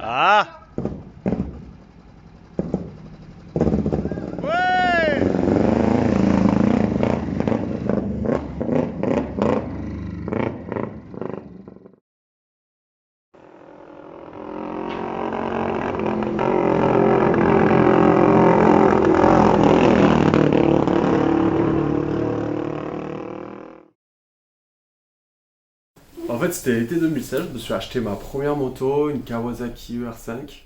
Ah! Ouais! En fait, c'était l'été 2016, je me suis acheté ma première moto, une Kawasaki ER5.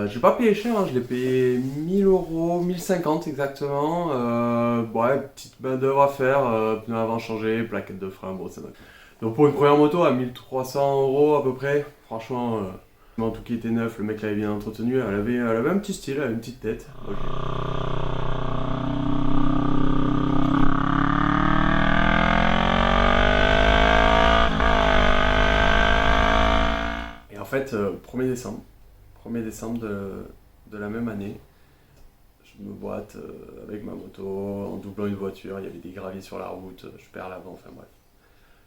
J'ai pas payé cher, hein, je l'ai payé 1000 euros, 1050 exactement. Ouais, petite main d'œuvre à faire, pneus avant changés, plaquettes de frein, bon, ça va. Donc pour une première moto à 1300 euros à peu près, franchement, tout qui était neuf, le mec l'avait bien entretenu, elle avait un petit style, elle avait une petite tête. Ok. Et en fait, 1er décembre de la même année, je me boite avec ma moto en doublant une voiture, il y avait des graviers sur la route, je perds l'avant, enfin bref.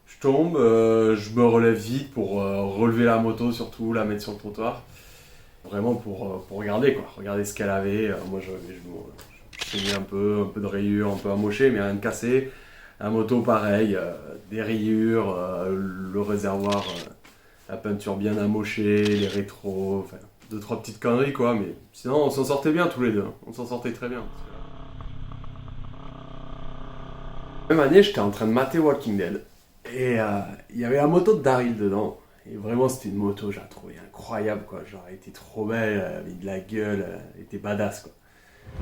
Je tombe, je me relève vite pour relever la moto surtout, la mettre sur le trottoir. Vraiment pour regarder quoi, regarder ce qu'elle avait. Moi j'ai mis un peu de rayures, un peu amoché, mais rien de cassé. La moto pareil, des rayures, le réservoir, la peinture bien amochée, les rétros, enfin deux trois petites conneries quoi, mais sinon on s'en sortait bien tous les deux, hein. On s'en sortait très bien. La même année, j'étais en train de mater Walking Dead. Et il y avait la moto de Daryl dedans. Et vraiment, c'était une moto, j'ai trouvé incroyable, quoi. Genre, elle était trop belle, elle avait de la gueule, elle était badass, quoi.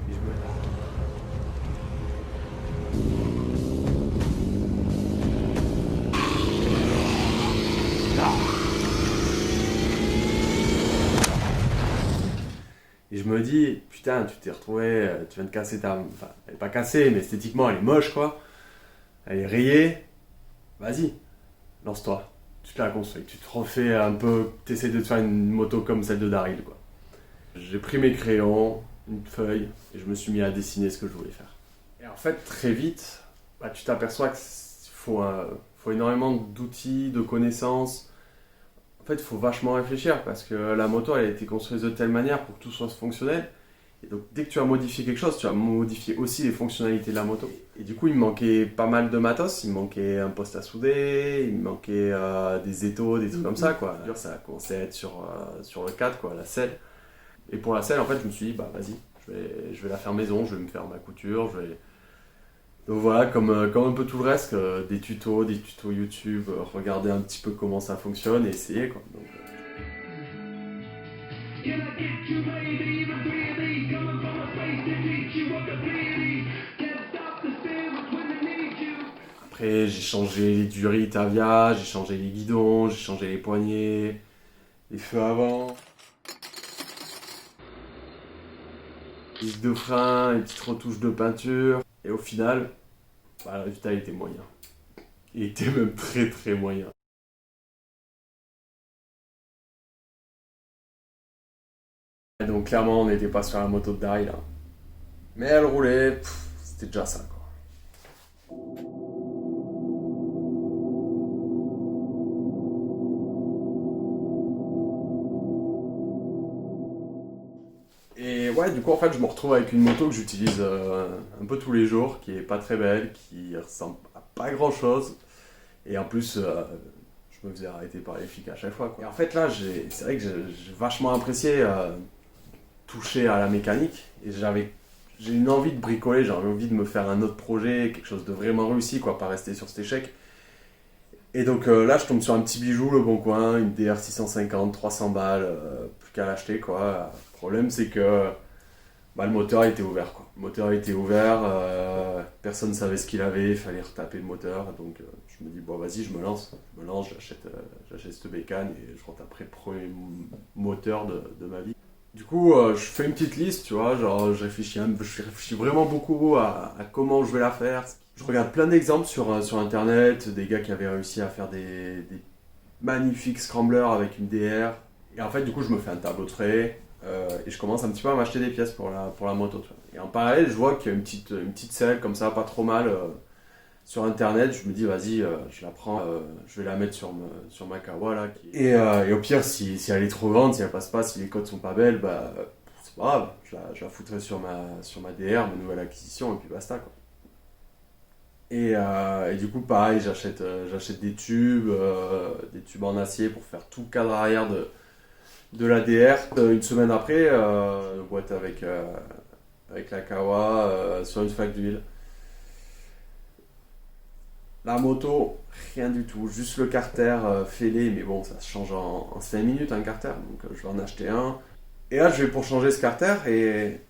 Et je me... Et je me dis, putain, tu t'es retrouvé, tu viens de casser ta... Enfin, elle est pas cassée, mais esthétiquement, elle est moche, quoi. Elle est rayée. Vas-y, lance-toi. Tu te la construis. Tu te refais un peu... T'essayes de te faire une moto comme celle de Daryl, quoi. J'ai pris mes crayons, une feuille, et je me suis mis à dessiner ce que je voulais faire. Et en fait, très vite, bah, tu t'aperçois qu'il faut énormément d'outils, de connaissances. En fait, il faut vachement réfléchir parce que la moto, elle a été construite de telle manière pour que tout soit fonctionnel. Et donc, dès que tu as modifié quelque chose, tu as modifié aussi les fonctionnalités de la moto. Et du coup, il me manquait pas mal de matos. Il me manquait un poste à souder, il me manquait des étaux, des trucs comme ça, quoi. Ça a commencé à être sur le cadre, quoi, la selle. Et pour la selle, en fait, je me suis dit, bah vas-y, je vais la faire maison, je vais me faire ma couture, je vais... Donc voilà, comme un peu tout le reste, des tutos YouTube, regarder un petit peu comment ça fonctionne et essayer quoi. Donc, après, j'ai changé les durits Tavia, j'ai changé les guidons, j'ai changé les poignées, les feux avant, les disques de frein, les petites retouches de peinture. Et au final, bah, le résultat était moyen. Il était même très très moyen. Et donc clairement, on n'était pas sur la moto de Daryl, là. Mais elle roulait, c'était déjà ça quoi. Et ouais, du coup, en fait, je me retrouve avec une moto que j'utilise un peu tous les jours, qui est pas très belle, qui ressemble à pas grand chose. Et en plus, je me faisais arrêter par les flics à chaque fois, quoi. Et en fait, là, c'est vrai que j'ai vachement apprécié toucher à la mécanique. Et j'ai une envie de bricoler, j'ai envie de me faire un autre projet, quelque chose de vraiment réussi, quoi, pas rester sur cet échec. Et donc là, je tombe sur un petit bijou, le Bon Coin, une DR 650, 300 balles, plus qu'à l'acheter quoi. Le problème, c'est que bah, le moteur était ouvert quoi. Le moteur était ouvert, personne ne savait ce qu'il avait, il fallait retaper le moteur. Donc je me dis, bon, vas-y, je me lance, j'achète cette bécane et je retaperai le premier moteur de ma vie. Du coup, je fais une petite liste, tu vois, genre je réfléchis vraiment beaucoup à comment je vais la faire. Je regarde plein d'exemples sur internet, des gars qui avaient réussi à faire des magnifiques scramblers avec une DR. Et en fait, du coup, je me fais un tableau de frais et je commence un petit peu à m'acheter des pièces pour la moto. Tu vois. Et en parallèle, je vois qu'il y a une petite selle comme ça, pas trop mal, sur internet, je me dis vas-y, je la prends, je vais la mettre sur ma Kawa là. Et au pire, si elle est trop grande, si elle passe pas, si les codes sont pas belles, bah c'est pas grave, je la foutrai sur ma DR, ma nouvelle acquisition, et puis basta quoi. Et du coup, pareil, j'achète des tubes en acier pour faire tout le cadre arrière de la DR. Une semaine après, une boîte avec la Kawa sur une flaque d'huile. La moto, rien du tout, juste le carter fêlé, mais bon, ça se change en 5 minutes un carter, donc je vais en acheter un. Et là, je vais pour changer ce carter et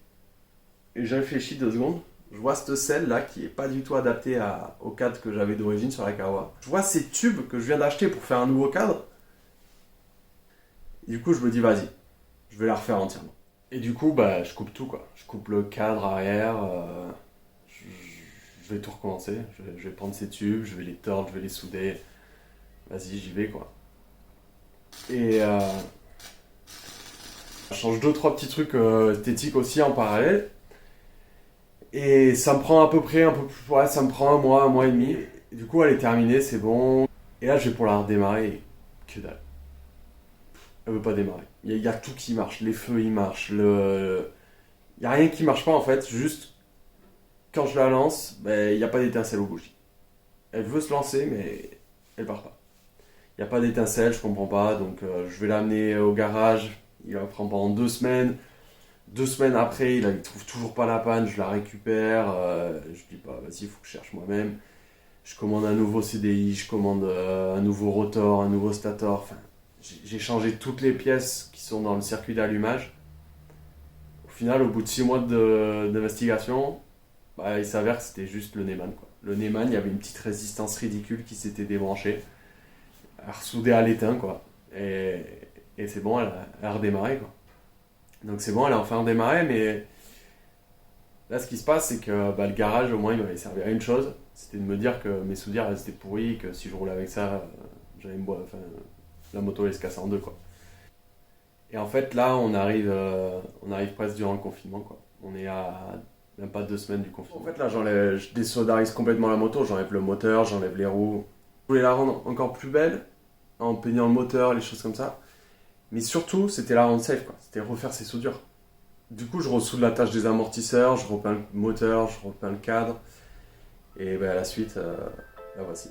j'ai réfléchi 2 secondes. Je vois cette selle là qui est pas du tout adaptée au cadre que j'avais d'origine sur la Kawa. Je vois ces tubes que je viens d'acheter pour faire un nouveau cadre. Et du coup, je me dis, vas-y, je vais la refaire entièrement. Et du coup, bah, je coupe tout quoi. Je coupe le cadre arrière. Je vais tout recommencer. Je vais prendre ces tubes, je vais les tordre, je vais les souder. Vas-y, j'y vais quoi. Et je change 2-3 petits trucs esthétiques aussi en parallèle. Et ça me prend à peu près un peu plus. Ouais, ça me prend un mois et demi. Et du coup, elle est terminée, c'est bon. Et là, je vais pour la redémarrer. Et que dalle. Elle veut pas démarrer. Il y a tout qui marche. Les feux, ils marchent. Il y a rien qui marche pas en fait. Juste quand je la lance, ben, il n'y a pas d'étincelle aux bougies. Elle veut se lancer, mais elle part pas. Il n'y a pas d'étincelle, je comprends pas. Donc, je vais l'amener au garage. Il va prendre pendant 2 semaines. 2 semaines après, il trouve toujours pas la panne, je la récupère. Je dis pas, vas-y, il faut que je cherche moi-même. Je commande un nouveau CDI, je commande un nouveau rotor, un nouveau stator. Enfin, j'ai changé toutes les pièces qui sont dans le circuit d'allumage. Au final, au bout de 6 mois d'investigation, bah, il s'avère que c'était juste le Neyman, quoi. Le Neyman, il y avait une petite résistance ridicule qui s'était débranchée. Elle ressoudée à l'étain, quoi. Et c'est bon, elle a redémarré, quoi. Donc c'est bon, elle a enfin redémarré, mais là ce qui se passe, c'est que bah, le garage, au moins, il m'avait servi à une chose, c'était de me dire que mes soudures, elles étaient pourries, que si je roulais avec ça, enfin, la moto allait se casser en deux, quoi. Et en fait, là, on arrive presque durant le confinement, quoi. On est à même pas 2 semaines du confinement. En fait, là, je désolidarise complètement la moto, j'enlève le moteur, j'enlève les roues. Je voulais la rendre encore plus belle, en peignant le moteur, les choses comme ça. Mais surtout, c'était la rendre safe, quoi. C'était refaire ses soudures. Du coup, je ressoude la tâche des amortisseurs, je repeins le moteur, je repeins le cadre. Et ben, à la suite, la voici.